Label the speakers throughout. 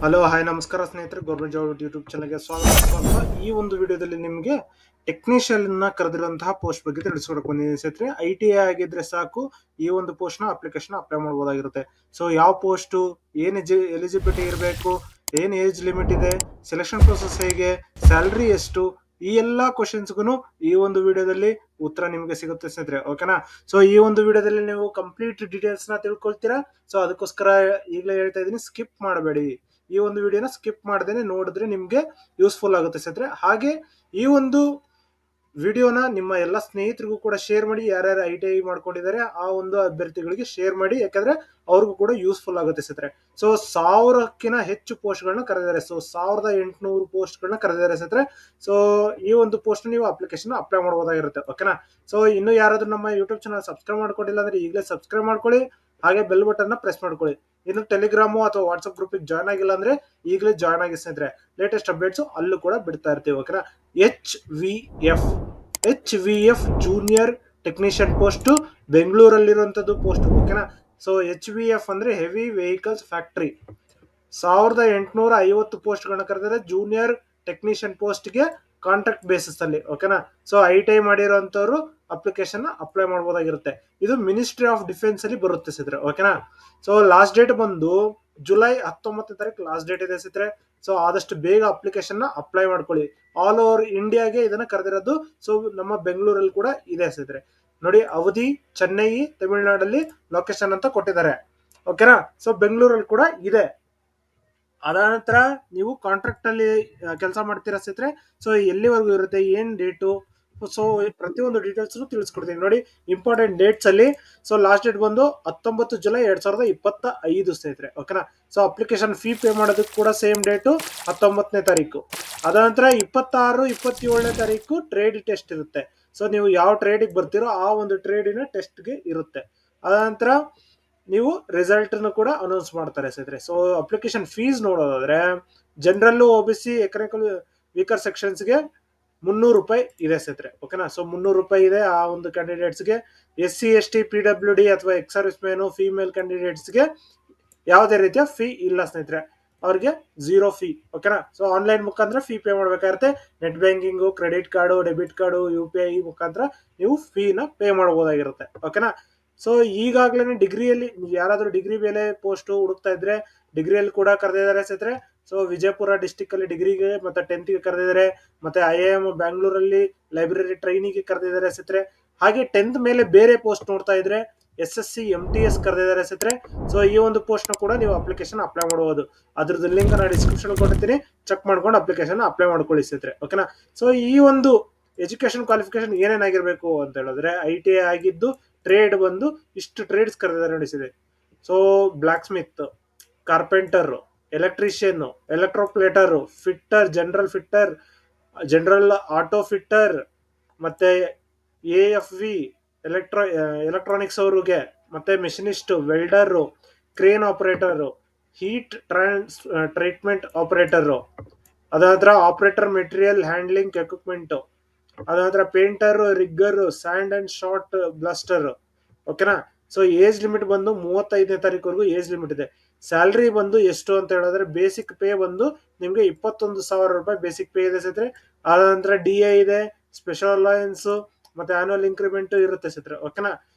Speaker 1: Hello hi ನಮಸ್ಕಾರ ಸ್ನೇಹಿತರೆ, government job YouTube ಚಾನಲ್ಗೆ ಸ್ವಾಗತ. ಈ ಒಂದು ವಿಡಿಯೋದಲ್ಲಿ ನಿಮಗೆ ಟೆಕ್ನಿಷಿಯನ್ ಕರೆದಿರುವಂತಹ ಪೋಸ್ಟ್ ಬಗ್ಗೆ ತಿಳಿಸ್ಕೊಡಕ್ ಬಂದಿದ್ದೀನಿ ಸ್ನೇಹಿತರೆ. ITI ಆಗಿದ್ರೆ ಸಾಕು, ಈ ಒಂದು ಪೋಸ್ಟ್ ನ ಅಪ್ಲಿಕೇಶನ್ ಅಪ್ಲೈ ಮಾಡಬಹುದಾಗಿರುತ್ತೆ. ಸೊ ಯಾವ ಪೋಸ್ಟ್, ಏನ್ ಎಲಿಜಿಬಿಲಿಟಿ ಇರಬೇಕು, ಏನ್ ಏಜ್ ಲಿಮಿಟ್ ಇದೆ, ಸೆಲೆಕ್ಷನ್ ಪ್ರೊಸೆಸ್ ಹೇಗೆ, ಸ್ಯಾಲರಿ ಎಷ್ಟು, ಈ ಎಲ್ಲಾ ಕ್ವಶನ್ಸ್ಗೂ ಈ ಒಂದು ವಿಡಿಯೋದಲ್ಲಿ ಉತ್ತರ ನಿಮಗೆ ಸಿಗುತ್ತೆ ಸ್ನೇಹಿತರೆ. ಓಕೆನಾ? ಸೊ ಈ ಒಂದು ವಿಡಿಯೋದಲ್ಲಿ ನೀವು ಕಂಪ್ಲೀಟ್ ಡೀಟೇಲ್ಸ್ ನ ತಿಳ್ಕೊಳ್ತೀರಾ. ಸೊ ಅದಕ್ಕೋಸ್ಕರ ಈಗಲೇ ಹೇಳ್ತಾ ಇದೀನಿ, ಸ್ಕಿಪ್ ಮಾಡಬೇಡಿ. ಈ ಒಂದು ವಿಡಿಯೋನ ಸ್ಕಿಪ್ ಮಾಡದೇನೆ ನೋಡಿದ್ರೆ ನಿಮ್ಗೆ ಯೂಸ್ಫುಲ್ ಆಗುತ್ತೆ ಸ್ನೇಹಿತರೆ. ಹಾಗೆ ಈ ಒಂದು ವಿಡಿಯೋನ ನಿಮ್ಮ ಎಲ್ಲ ಸ್ನೇಹಿತರಿಗೂ ಕೂಡ ಶೇರ್ ಮಾಡಿ. ಯಾರ್ಯಾರು ITI ಮಾಡ್ಕೊಂಡಿದ್ದಾರೆ ಆ ಒಂದು ಅಭ್ಯರ್ಥಿಗಳಿಗೆ ಶೇರ್ ಮಾಡಿ, ಯಾಕಂದ್ರೆ ಅವ್ರಿಗೂ ಕೂಡ ಯೂಸ್ಫುಲ್ ಆಗುತ್ತೆ ಸ್ನೇಹಿತರೆ. ಸೊ 1000ಕ್ಕಿಂತ ಹೆಚ್ಚು ಪೋಸ್ಟ್ ಗಳನ್ನ ಕರೆದಿದ್ದಾರೆ. ಸೊ 1800 ಪೋಸ್ಟ್ ಗಳನ್ನ ಕರೆದಿದ್ದಾರೆ ಸ್ನೇಹಿತರೆ. ಸೊ ಈ ಒಂದು ಪೋಸ್ಟ್ ನೀವು ಅಪ್ಲಿಕೇಶನ್ ಅಪ್ಲೈ ಮಾಡಬಹುದಾಗಿರುತ್ತೆ. ಓಕೆನಾ? ಸೊ ಇನ್ನು ಯಾರಾದ್ರೂ ನಮ್ಮ ಯೂಟ್ಯೂಬ್ ಚಾನಲ್ ಸಬ್ಸ್ಕ್ರೈಬ್ ಮಾಡ್ಕೊಂಡಿಲ್ಲ ಅಂದ್ರೆ ಈಗಲೇ ಸಬ್ಸ್ಕ್ರೈಬ್ ಮಾಡ್ಕೊಳ್ಳಿ. ಹಾಗೆ ಬೆಲ್ ಬಟನ್ ನ ಪ್ರೆಸ್ ಮಾಡ್ಕೊಳ್ಳಿ. ಇನ್ನು ಟೆಲಿಗ್ರಾಮು ಅಥವಾ ವಾಟ್ಸ್ಆಪ್ ಗ್ರೂಪ್ ಜಾಯ್ನ್ ಆಗಿಲ್ಲ ಅಂದ್ರೆ ಈಗಲೇ ಜಾಯ್ನ್ ಆಗಿ ಸ್ನೇಹಿತರೆ. ಲೇಟೆಸ್ಟ್ ಅಪ್ಡೇಟ್ಸ್ ಅಲ್ಲೂ ಕೂಡ ಬಿಡ್ತಾ ಇರ್ತೀವಿ. ಓಕೆನಾ? H V F junior technician post ಬೆಂಗಳೂರಲ್ಲಿರುವಂತದ್ದು ಪೋಸ್ಟ್. ಓಕೆನಾ? ಸೊ HVF ಅಂದ್ರೆ ಹೆವಿ ವೆಹಿಕಲ್ಸ್ ಫ್ಯಾಕ್ಟರಿ. 1850 ಪೋಸ್ಟ್ ಗಳನ್ನ ಕರೆದಿದ್ದಾರೆ ಜೂನಿಯರ್ ಟೆಕ್ನಿಷಿಯನ್ ಪೋಸ್ಟ್ ಗೆ ಕಾಂಟ್ರಾಕ್ಟ್ ಬೇಸಿಸ್ ಅಲ್ಲಿ. ಓಕೆನಾ? ಸೊ ITI ಮಾಡಿರೋಂಥವ್ರು ಅಪ್ಲಿಕೇಶನ್ ಅಪ್ಲೈ ಮಾಡಬಹುದಾಗಿರುತ್ತೆ. ಇದು ಮಿನಿಸ್ಟ್ರಿ ಆಫ್ ಡಿಫೆನ್ಸ್ ಅಲ್ಲಿ ಬರುತ್ತೆ ಸಿದ್ರೆ. ಓಕೆನಾ? ಸೊ ಲಾಸ್ಟ್ ಡೇಟ್ ಬಂದು ಜುಲೈ 19 ತಾರೀಕು ಲಾಸ್ಟ್ ಡೇಟ್ ಇದೆ ಸಿದ್ರೆ. ಸೊ ಆದಷ್ಟು ಬೇಗ ಅಪ್ಲಿಕೇಶನ್ ಅಪ್ಲೈ ಮಾಡ್ಕೊಳ್ಳಿ. ಆಲ್ ಓವರ್ ಇಂಡಿಯಾಗೆ ಇದನ್ನ ಕರೆದಿರೋದು. ಸೊ ನಮ್ಮ ಬೆಂಗಳೂರಲ್ಲಿ ಕೂಡ ಇದೆ ಸಿದ್ರೆ. ನೋಡಿ, ಅವಧಿ ಚೆನ್ನೈ ತಮಿಳುನಾಡಲ್ಲಿ ಲೊಕೇಶನ್ ಅಂತ ಕೊಟ್ಟಿದ್ದಾರೆ. ಓಕೆನಾ? ಸೊ ಬೆಂಗಳೂರಲ್ಲಿ ಕೂಡ ಇದೆ. ಅದಾದ ನಂತರ ನೀವು ಕಾಂಟ್ರಾಕ್ಟ್ ಅಲ್ಲಿ ಕೆಲಸ ಮಾಡ್ತೀರಾ ಸ್ನೇಹಿತರೆ. ಸೊ ಎಲ್ಲಿವರೆಗೂ ಇರುತ್ತೆ, ಏನ್ ಡೇಟು, ಸೊ ಪ್ರತಿಯೊಂದು ಡೀಟೇಲ್ಸ್ ತಿಳಿಸ್ಕೊಡ್ತೀನಿ ನೋಡಿ. ಇಂಪಾರ್ಟೆಂಟ್ ಡೇಟ್ಸ್ ಅಲ್ಲಿ ಸೊ ಲಾಸ್ಟ್ ಡೇಟ್ ಬಂದು 19 ಜುಲೈ 2025 ಸ್ನೇಹಿತರೆ. ಓಕೆನಾ? ಸೊ ಅಪ್ಲಿಕೇಶನ್ ಫೀ ಪೇ ಮಾಡೋದಕ್ಕೆ ಕೂಡ ಸೇಮ್ ಡೇಟು 19ನೇ ತಾರೀಕು. ಅದಾದ ನಂತರ 26, 27ನೇ ತಾರೀಕು ಟ್ರೇಡ್ ಟೆಸ್ಟ್ ಇರುತ್ತೆ. ಸೊ ನೀವು ಯಾವ ಟ್ರೇಡಿಗೆ ಬರ್ತೀರೋ ಆ ಒಂದು ಟ್ರೇಡಿನ ಟೆಸ್ಟ್ಗೆ ಇರುತ್ತೆ. ಅದಾದ ನಂತರ ನೀವು ರಿಸಲ್ಟ್ ಕೂಡ ಅನೌನ್ಸ್ ಮಾಡ್ತಾರೆ ಸ್ನೇಹಿತರೆ. ಸೊ ಅಪ್ಲಿಕೇಶನ್ ಫೀಸ್ ನೋಡೋದಾದ್ರೆ ಜನರಲ್, OBC, ಎಕನಾಮಿಕಲ್ ವೀಕರ್ ಸೆಕ್ಷನ್ಸ್ಗೆ 300 ರೂಪಾಯಿ ಇದೆ ಸ್ನೇಹಿತರೆ. ಓಕೆನಾ? ಸೊ 300 ರೂಪಾಯಿ ಇದೆ ಆ ಒಂದು ಕ್ಯಾಂಡಿಡೇಟ್ಸ್ಗೆ. SC, ST, PWD ಅಥವಾ ಎಕ್ಸ್ ಸರ್ವಿಸ್ ಮ್ಯಾನು, ಫೀಮೇಲ್ ಕ್ಯಾಂಡಿಡೇಟ್ಸ್ಗೆ ಯಾವುದೇ ರೀತಿಯ ಫೀ ಇಲ್ಲ ಸ್ನೇಹಿತರೆ. ಅವ್ರಿಗೆ 0 ಫೀ. ಓಕೆನಾ? ಸೊ ಆನ್ಲೈನ್ ಮುಖಾಂತರ ಫೀ ಪೇ ಮಾಡಬೇಕಾಗುತ್ತೆ. Net banking, credit card, debit card, UPI ಮುಖಾಂತರ ನೀವು ಫೀನ ಪೇ ಮಾಡಬಹುದಾಗಿರುತ್ತೆ. ಓಕೆನಾ? ಸೊ ಈಗಾಗಲೇ ಡಿಗ್ರಿಯಲ್ಲಿ ಯಾರಾದ್ರೂ ಡಿಗ್ರಿ ಮೇಲೆ ಪೋಸ್ಟ್ ಹುಡುಕ್ತಾ ಇದ್ರೆ ಡಿಗ್ರಿಯಲ್ಲಿ ಕೂಡ ಕರೆದಿದ್ದಾರೆ ಸ್ನೇಹಿತರೆ. ಸೊ ವಿಜಯಪುರ ಡಿಸ್ಟಿಕ್ ಅಲ್ಲಿ ಡಿಗ್ರಿಗೆ ಮತ್ತೆ 10th ಗೆ ಕರೆದಿದ್ದಾರೆ. ಮತ್ತೆ IIM ಬ್ಯಾಂಗ್ಳೂರಲ್ಲಿ ಲೈಬ್ರರಿ ಟ್ರೈನಿಗೆ ಕರೆದಿದ್ದಾರೆ ಸ್ನೇಹಿತರೆ. ಹಾಗೆ 10th ಮೇಲೆ ಬೇರೆ ಪೋಸ್ಟ್ ನೋಡ್ತಾ ಇದ್ರೆ SSC MTS ಕರೆದಿದ್ದಾರೆ ಸ್ನೇಹಿತರೆ. ಸೊ ಈ ಒಂದು ಪೋಸ್ಟ್ ನ ಕೂಡ ನೀವು ಅಪ್ಲಿಕೇಶನ್ ಅಪ್ಲೈ ಮಾಡಬಹುದು. ಅದ್ರದ್ದು ಲಿಂಕ್ ನಾನು ಡಿಸ್ಕ್ರಿಪ್ಷನ್ ಕೊಟ್ಟಿರ್ತೀನಿ, ಚೆಕ್ ಮಾಡ್ಕೊಂಡು ಅಪ್ಲಿಕೇಶನ್ ಅಪ್ಲೈ ಮಾಡ್ಕೊಳ್ಳಿ ಸ್ನೇಹಿತರೆ. ಓಕೆನಾ? ಸೊ ಈ ಒಂದು ಎಜುಕೇಶನ್ ಕ್ವಾಲಿಫಿಕೇಶನ್ ಏನೇನಾಗಿರ್ಬೇಕು ಅಂತ ಹೇಳಿದ್ರೆ ITI ಆಗಿದ್ದು, ಟ್ರೇಡ್ ಬಂದು ಇಷ್ಟು ಟ್ರೇಡ್ಸ್ ಕರೆದಿದ್ದಾರೆ ನಡೆಸಿದೆ. So blacksmith, carpenter, electrician, electroplater, fitter, general auto fitter, ಮತ್ತೆ AFV ಎಲೆಕ್ಟ್ರಾನಿಕ್ಸ್ ಅವ್ರಿಗೆ, ಮತ್ತೆ machinist, welder, crane operator, heat treatment operator, ಅದಾದ್ರ ಆಪರೇಟರ್ ಮೆಟೀರಿಯಲ್ ಹ್ಯಾಂಡ್ಲಿಂಗ್ ಎಕ್ವಿಪ್ಮೆಂಟ್, ಅದಾದ್ರ painter, rigger, sand and short blaster. ಓಕೆನಾ? ಸೊ ಏಜ್ ಲಿಮಿಟ್ ಬಂದು 35ನೇ ತಾರೀಕುವರೆಗೂ age limit ಇದೆ. ಸ್ಯಾಲ್ರಿ ಬಂದು ಎಷ್ಟು ಅಂತ ಹೇಳಿದ್ರೆ ಬೇಸಿಕ್ ಪೇ ಬಂದು ನಿಮ್ಗೆ 21,000 ರೂಪಾಯಿ ಬೇಸಿಕ್ ಪೇ ಇದೆ ಸ್ನೇಹಿತರೆ. ಆದ ನಂತರ DA ಇದೆ, ಸ್ಪೆಷಲ್ ಅಲಯನ್ಸ್, ಮತ್ತೆ ಆನ್ಯುವಲ್ ಇನ್ಕ್ರಿಮೆಂಟ್ ಇರುತ್ತೆ ಸ್ನೇಹಿತರೆ. ಓಕೆನಾ?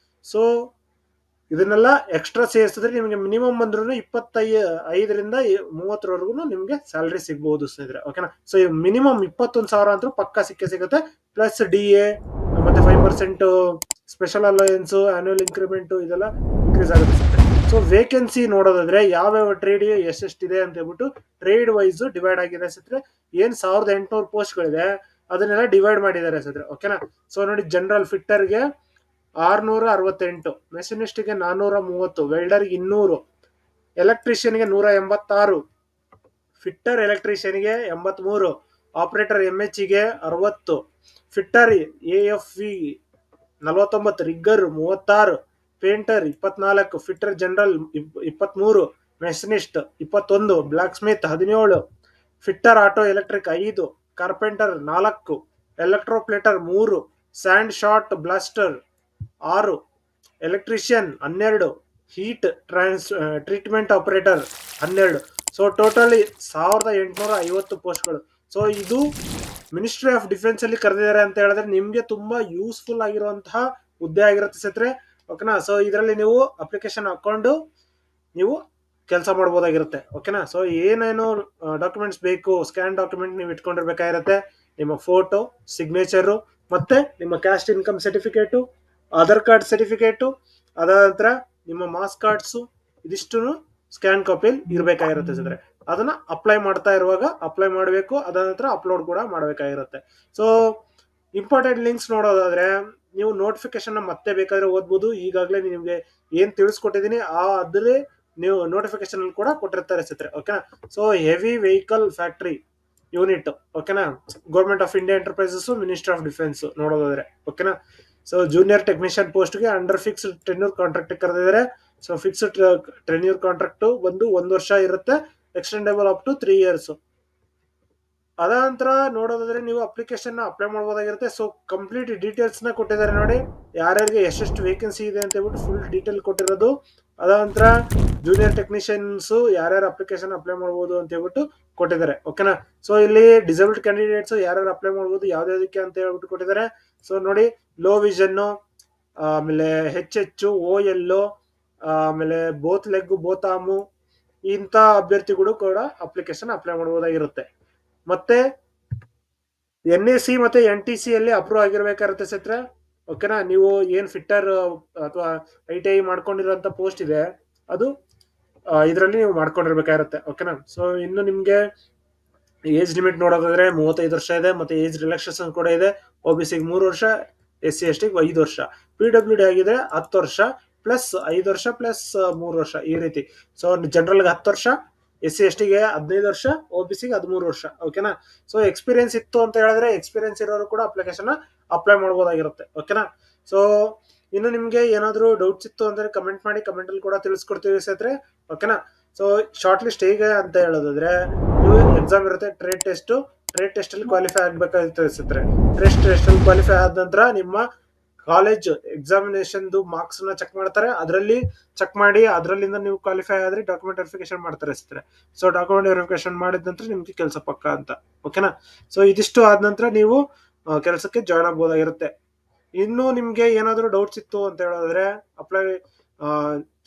Speaker 1: ಸೊ ಇದನ್ನೆಲ್ಲ ಎಕ್ಸ್ಟ್ರಾ ಸೇರಿಸಿದ್ರೆ ನಿಮಗೆ ಮಿನಿಮಮ್ ಬಂದ್ರೂ 25ರಿಂದ 30ವರೆಗೂ ನಿಮ್ಗೆ ಸ್ಯಾಲರಿ ಸಿಗಬಹುದು ಸ್ನೇಹಿತರೆ. ಓಕೆನಾ? ಸೊ ಮಿನಿಮಮ್ 21,000 ಅಂತೂ ಪಕ್ಕಾ ಸಿಗುತ್ತೆ. ಪ್ಲಸ್ DA ಮತ್ತೆ 5% ಸ್ಪೆಷಲ್ ಅಲಯನ್ಸ್, ಆನ್ಯುವಲ್ ಇನ್ಕ್ರಿಮೆಂಟ್ ಇದೆಲ್ಲ ಇನ್ಕ್ರೀಸ್ ಆಗುತ್ತೆ ಸ್ನೇಹಿತರೆ. ಸೊ ವೇಕೆನ್ಸಿ ನೋಡೋದಾದ್ರೆ ಯಾವ್ಯಾವ ಟ್ರೇಡ್ ಎಷ್ಟೆಷ್ಟಿದೆ ಅಂತ ಹೇಳ್ಬಿಟ್ಟು ಟ್ರೇಡ್ ವೈಸ್ ಡಿವೈಡ್ ಆಗಿದೆ ಸ್ನೇಹಿತರೆ. ಏನ್ 1800 ಪೋಸ್ಟ್ಗಳಿದೆ ಅದನ್ನೆಲ್ಲ ಡಿವೈಡ್ ಮಾಡಿದ್ದಾರೆ ಸ್ನೇಹಿತರೆ. ಓಕೆನಾ? ಸೊ ನೋಡಿ, ಜನರಲ್ ಫಿಟ್ಟರ್ಗೆ 668, ಮೆಷಿನಿಸ್ಟ್ಗೆ 430, ವೆಲ್ಡರ್ಗೆ 200, ಎಲೆಕ್ಟ್ರಿಷಿಯನ್ಗೆ 186, ಫಿಟ್ಟರ್ ಎಲೆಕ್ಟ್ರಿಷಿಯನ್ಗೆ 83, ಆಪರೇಟರ್ MHಗೆ 60, fitter AFV 49, rigger 36, painter 24, fitter general 23, machinist 21, blacksmith 17, fitter auto electric 5, carpenter 4, electroplater 3, sand short blaster 6, electrician 12, heat treatment operator 12. So total 1850 ಪೋಸ್ಟ್ಗಳು. ಸೊ ಇದು ಮಿನಿಸ್ಟ್ರಿ ಆಫ್ ಡಿಫೆನ್ಸ್ ಅಲ್ಲಿ ಕರೆದಿದ್ದಾರೆ ಅಂತ ಹೇಳಿದ್ರೆ ನಿಮ್ಗೆ ತುಂಬಾ ಯೂಸ್ಫುಲ್ ಆಗಿರುವಂತಹ ಹುದ್ದೆ ಆಗಿರುತ್ತೆ ಸ್ನೇಹಿತರೆ. ಓಕೆನಾ. ಸೊ ಇದರಲ್ಲಿ ನೀವು ಅಪ್ಲಿಕೇಶನ್ ಹಾಕೊಂಡು ನೀವು ಕೆಲಸ ಮಾಡ್ಬೋದಾಗಿರುತ್ತೆ. ಓಕೆನಾ. ಸೊ ಏನೇನು ಡಾಕ್ಯುಮೆಂಟ್ಸ್ ಬೇಕು, ಸ್ಕ್ಯಾನ್ ಡಾಕ್ಯುಮೆಂಟ್ ನೀವು ಇಟ್ಕೊಂಡಿರ್ಬೇಕಾಗಿರುತ್ತೆ. ನಿಮ್ಮ ಫೋಟೋ, ಸಿಗ್ನೇಚರು, ಮತ್ತೆ ನಿಮ್ಮ caste income certificate, Aadhaar card certificate, ಅದಾದ ನಂತರ ನಿಮ್ಮ ಮಾಸ್ ಕಾರ್ಡ್ಸು, ಇದಿಷ್ಟು ಸ್ಕ್ಯಾನ್ ಕಾಪಿಯಲ್ಲಿ ಇರಬೇಕಾಗಿರುತ್ತೆ ಸ್ನೇಹಿತರೆ. ಅದನ್ನ ಅಪ್ಲೈ ಮಾಡ್ತಾ ಇರುವಾಗ ಅಪ್ಲೈ ಮಾಡಬೇಕು, ಅದಾದ ನಂತರ ಅಪ್ಲೋಡ್ ಕೂಡ ಮಾಡಬೇಕಾಗಿರುತ್ತೆ. ಸೊ ಇಂಪಾರ್ಟೆಂಟ್ ಲಿಂಕ್ಸ್ ನೋಡೋದಾದ್ರೆ ನೀವು ನೋಟಿಫಿಕೇಶನ್ ಮತ್ತೆ ಬೇಕಾದ್ರೆ ಓದ್ಬೋದು. ಈಗಾಗಲೇ ನಿಮಗೆ ಏನ್ ತಿಳಿಸ್ಕೊಟ್ಟಿದ್ದೀನಿ ಅದ್ರಲ್ಲಿ ನೀವು ನೋಟಿಫಿಕೇಶನ್ ಕೂಡ ಕೊಟ್ಟಿರ್ತಾರೆ ಸ್ನೇಹಿತರೆ. ಓಕೆನಾ. So heavy vehicle factory unit, ಓಕೆನಾ, government of India enterprises, ministry of defence ನೋಡೋದಾದ್ರೆ. ಓಕೆನಾ. ಸೊ ಜೂನಿಯರ್ ಟೆಕ್ನಿಷಿಯನ್ ಪೋಸ್ಟ್ಗೆ ಅಂಡರ್ ಫಿಕ್ಸ್ಡ್ ಟೆನ್ಯೂರ್ ಕಾಂಟ್ರಾಕ್ಟ್ ಕರೆದಿದ್ದಾರೆ. ಸೊ ಫಿಕ್ಸ್ಡ್ ಟೆನ್ಯೂರ್ ಕಾಂಟ್ರಾಕ್ಟ್ ಬಂದು 1 ವರ್ಷ ಇರುತ್ತೆ, ಎಕ್ಸ್ಟೆಂಡೇಬಲ್ ಅಪ್ ಟು 3 years. ಅದ ನಂತರ ನೋಡೋದಾದ್ರೆ ನೀವು ಅಪ್ಲಿಕೇಶನ್ ಅಪ್ಲೈ ಮಾಡಬಹುದಾಗಿರುತ್ತೆ. ಸೊ ಕಂಪ್ಲೀಟ್ ಡೀಟೇಲ್ಸ್ ನ ಕೊಟ್ಟಿದ್ದಾರೆ ನೋಡಿ, ಯಾರ್ಯಾರಿಗೆ ಎಷ್ಟೆಷ್ಟು ವೇಕೆನ್ಸಿ ಇದೆ ಅಂತ ಹೇಳ್ಬಿಟ್ಟು ಫುಲ್ ಡೀಟೇಲ್ ಕೊಟ್ಟಿರೋದು. ಅದ ನಂತರ ಜೂನಿಯರ್ ಟೆಕ್ನಿಷಿಯನ್ಸ್ ಯಾರ್ಯಾರು ಅಪ್ಲಿಕೇಶನ್ ಅಪ್ಲೈ ಮಾಡಬಹುದು ಅಂತ ಹೇಳ್ಬಿಟ್ಟು ಕೊಟ್ಟಿದ್ದಾರೆ. ಓಕೆನಾ. ಸೊ ಇಲ್ಲಿ ಡಿಸೇಬಲ್ಡ್ ಕ್ಯಾಂಡಿಡೇಟ್ಸ್ ಯಾರ್ಯಾರು ಅಪ್ಲೈ ಮಾಡಬಹುದು, ಯಾವ್ದಾವ್ದಕ್ಕೆ ಅಂತ ಹೇಳ್ಬಿಟ್ಟು ಕೊಟ್ಟಿದ್ದಾರೆ. ಸೊ ನೋಡಿ, ಲೋ ವಿಷನ್, ಆಮೇಲೆ HH, OL, ಆಮೇಲೆ ಬೋತ್ ಲೆಗ್ ಬೋತ್ ಆರ್ಮು, ಇಂಥ ಅಭ್ಯರ್ಥಿಗಳು ಕೂಡ ಅಪ್ಲಿಕೇಶನ್ ಅಪ್ಲೈ ಮಾಡಬಹುದಾಗಿರುತ್ತೆ. ಮತ್ತೆ NAC ಮತ್ತೆ NTC ಅಲ್ಲಿ ಅಪ್ರೂವ್ ಆಗಿರ್ಬೇಕಾಗುತ್ತೆ ಸ್ನೇಹಿತರೆ. ಓಕೆನಾ. ನೀವು ಏನ್ ಫಿಟ್ಟರ್ ಅಥವಾ ITI ಮಾಡ್ಕೊಂಡಿರುವಂತ ಪೋಸ್ಟ್ ಇದೆ ಅದು ಇದರಲ್ಲಿ ನೀವು ಮಾಡ್ಕೊಂಡಿರ್ಬೇಕಾಗಿರುತ್ತೆ. ಓಕೆನಾ. ಸೊ ಇನ್ನು ನಿಮ್ಗೆ ಏಜ್ ಲಿಮಿಟ್ ನೋಡೋದಾದ್ರೆ 35 ವರ್ಷ ಇದೆ, ಮತ್ತೆ ಏಜ್ ರಿಲ್ಯಾಕ್ಸೇಷನ್ ಕೂಡ ಇದೆ. OBC 3 ವರ್ಷ, SC ST 5 ವರ್ಷ, PWD ಆಗಿದೆ 10 ವರ್ಷ ಪ್ಲಸ್ 5 ವರ್ಷ ಪ್ಲಸ್ 3 ವರ್ಷ ಈ ರೀತಿ. ಸೊ ಜನರಲ್ಗೆ 10 ವರ್ಷ, SC ST ಗೆ 15 ವರ್ಷ, OBC ಗೆ 13 ವರ್ಷ. ಓಕೆನಾ. ಸೊ ಎಕ್ಸ್ಪೀರಿಯನ್ಸ್ ಇತ್ತು ಅಂತ ಹೇಳಿದ್ರೆ ಎಕ್ಸ್ಪೀರಿಯನ್ಸ್ ಇರೋರು ಕೂಡ ಅಪ್ಲಿಕೇಶನ್ ಅಪ್ಲೈ ಮಾಡಬಹುದಾಗಿರುತ್ತೆ. ಓಕೆನಾ. ಸೊ ಇನ್ನು ನಿಮ್ಗೆ ಏನಾದ್ರು ಡೌಟ್ಸ್ ಇತ್ತು ಅಂದ್ರೆ ಕಮೆಂಟ್ ಮಾಡಿ, ಕಮೆಂಟ್ ಅಲ್ಲಿ ಕೂಡ ತಿಳಿಸ್ಕೊಡ್ತೀವಿ ಸ್ನೇಹಿತರೆ. ಓಕೆನಾ. ಸೊ ಶಾರ್ಟ್ ಲಿಸ್ಟ್ ಹೇಗೆ ಅಂತ ಹೇಳೋದಾದ್ರೆ ನೀವು ಎಕ್ಸಾಮ್ ಇರುತ್ತೆ, ಟ್ರೇಡ್ ಟೆಸ್ಟ್ ಅಲ್ಲಿ ಕ್ವಾಲಿಫೈ ಆಗ್ಬೇಕಾಗುತ್ತೆ ಸ್ನೇಹಿತರೆ. ಟ್ರೇಡ್ ಟೆಸ್ಟ್ ಅಲ್ಲಿ ಕ್ವಾಲಿಫೈ ಆದ ನಂತರ ನಿಮ್ಮ ಕಾಲೇಜ್ ಎಕ್ಸಾಮಿನೇಷನ್ ಮಾರ್ಕ್ಸ್ ನ ಚೆಕ್ ಮಾಡ್ತಾರೆ. ಅದರಲ್ಲಿ ಚೆಕ್ ಮಾಡಿ ಅದರಲ್ಲಿಂದ ನೀವು ಕ್ವಾಲಿಫೈ ಆದ್ರೆ ಡಾಕ್ಯುಮೆಂಟ್ ವೆರಿಫಿಕೇಶನ್ ಮಾಡ್ತಾರೆ ಸ್ನೇಹಿತರೆ. ಸೊ ಡಾಕ್ಯುಮೆಂಟ್ ವೆರಿಫಿಕೇಶನ್ ಮಾಡಿದ ನಂತರ ನಿಮ್ಗೆ ಕೆಲಸ ಪಕ್ಕ ಅಂತ. ಓಕೆನಾ. ಸೊ ಇದಿಷ್ಟು ಆದ ನಂತರ ನೀವು ಕೆಲಸಕ್ಕೆ ಜಾಯ್ನ್ ಆಗ್ಬೋದಾಗಿರುತ್ತೆ. ಇನ್ನು ನಿಮ್ಗೆ ಏನಾದ್ರು ಡೌಟ್ಸ್ ಇತ್ತು ಅಂತ ಹೇಳೋದ್ರೆ ಅಪ್ಲೈ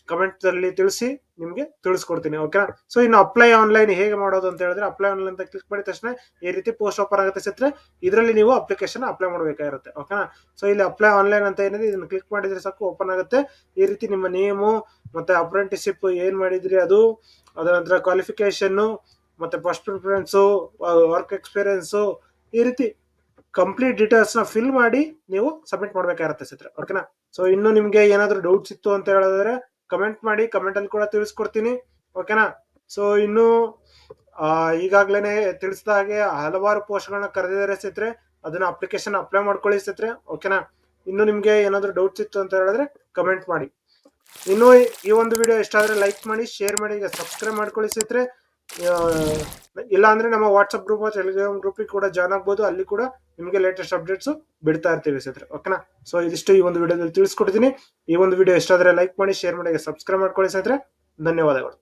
Speaker 1: ಕಮೆಂಟ್ ಅಲ್ಲಿ ತಿಳಿಸಿ, ನಿಮ್ಗೆ ತಿಳಿಸ್ಕೊಡ್ತೀನಿ. ಓಕೆನಾ. ಸೊ ಇನ್ನು ಅಪ್ಲೈ ಆನ್ಲೈನ್ ಹೇಗೆ ಮಾಡೋದು ಅಂತ ಹೇಳಿದ್ರೆ ಅಪ್ಲೈ ಆನ್ಲೈನ್ ಅಂತ ಕ್ಲಿಕ್ ಮಾಡಿದ ತಕ್ಷಣ ಈ ರೀತಿ ಪೋಸ್ಟ್ ಓಪನ್ ಆಗುತ್ತೆ ಸ್ನೇಹಿತರೆ. ಇದರಲ್ಲಿ ನೀವು ಅಪ್ಲಿಕೇಶನ್ ಅಪ್ಲೈ ಮಾಡಬೇಕಾಗಿರುತ್ತೆ. ಓಕೆನಾ. ಸೊ ಇಲ್ಲಿ ಅಪ್ಲೈ ಆನ್ಲೈನ್ ಅಂತ ಏನಿದೆ ಇದನ್ನ ಕ್ಲಿಕ್ ಮಾಡಿದ್ರೆ ಸಾಕು ಓಪನ್ ಆಗುತ್ತೆ. ಈ ರೀತಿ ನಿಮ್ಮ ನೇಮು ಮತ್ತೆ ಅಪ್ರೆಂಟಿಸ್ಶಿಪ್ ಏನ್ ಮಾಡಿದ್ರಿ ಅದು, ಅದರ ನಂತರ ಕ್ವಾಲಿಫಿಕೇಶನ್, ಮತ್ತೆ ಫಸ್ಟ್ ಪ್ರಿಫರೆನ್ಸ್, ವರ್ಕ್ ಎಕ್ಸ್ಪೀರಿಯನ್ಸ್, ಈ ರೀತಿ ಕಂಪ್ಲೀಟ್ ಡೀಟೇಲ್ಸ್ ನ ಫಿಲ್ ಮಾಡಿ ನೀವು ಸಬ್ಮಿಟ್ ಮಾಡ್ಬೇಕಾಗಿರುತ್ತೆ ಸ್ನೇಹಿತರೆ. ಓಕೆನಾ. ಸೊ ಇನ್ನು ನಿಮ್ಗೆ ಏನಾದ್ರು ಡೌಟ್ಸ್ ಇತ್ತು ಅಂತ ಹೇಳಿದ್ರೆ ಕಮೆಂಟ್ ಮಾಡಿ, ಕಮೆಂಟ್ ಅಲ್ಲಿ ಕೂಡ ತಿಳಿಸ್ಕೊಡ್ತೀನಿ. ಓಕೆನಾ. ಸೊ ಇನ್ನು ಈಗಾಗ್ಲೇನೆ ತಿಳಿಸಿದ ಹಾಗೆ ಹಲವಾರು ಪೋಸ್ಟ್ ಗಳನ್ನ ಕರೆದಿದ್ದಾರೆ ಸ್ನೇಹಿತರೆ. ಅದನ್ನ ಅಪ್ಲಿಕೇಶನ್ ಅಪ್ಲೈ ಮಾಡ್ಕೊಳ್ಳಿ ಸ್ನೇಹಿತರೆ. ಓಕೆನಾ. ಇನ್ನು ನಿಮ್ಗೆ ಏನಾದ್ರು ಡೌಟ್ಸ್ ಇತ್ತು ಅಂತ ಹೇಳಿದ್ರೆ ಕಮೆಂಟ್ ಮಾಡಿ. ಇನ್ನು ಈ ಒಂದು ವಿಡಿಯೋ ಇಷ್ಟ ಆದ್ರೆ ಲೈಕ್ ಮಾಡಿ, ಶೇರ್ ಮಾಡಿ, ಈಗ ಸಬ್ಸ್ಕ್ರೈಬ್ ಮಾಡ್ಕೊಳ್ಳಿ ಸ್ನೇಹಿತರೆ. ಇಲ್ಲ ಅಂದ್ರೆ ನಮ್ಮ ವಾಟ್ಸ್ಆಪ್ ಗ್ರೂಪ್, ಟೆಲಿಗ್ರಾಮ್ ಗ್ರೂಪ್ ಕೂಡ ಜಾಯ್ನ್ ಆಗ್ಬೋದು. ಅಲ್ಲಿ ಕೂಡ ನಿಮಗೆ ಲೇಟೆಸ್ಟ್ ಅಪ್ಡೇಟ್ಸ್ ಬಿಡ್ತಾ ಇರ್ತೀವಿ ಸ್ನೇಹಿತರೆ. ಓಕೆನಾ. ಸೊ ಇದಿಷ್ಟು ಈ ಒಂದು ವಿಡಿಯೋದಲ್ಲಿ ತಿಳಿಸ್ಕೊಡ್ತೀನಿ. ಈ ಒಂದು ವಿಡಿಯೋ ಇಷ್ಟ ಆದ್ರೆ ಲೈಕ್ ಮಾಡಿ, ಶೇರ್ ಮಾಡಿ, ಸಬ್ಸ್ಕ್ರೈಬ್ ಮಾಡ್ಕೊಳ್ಳಿ ಸ್ನೇಹಿತರೆ. ಧನ್ಯವಾದಗಳು.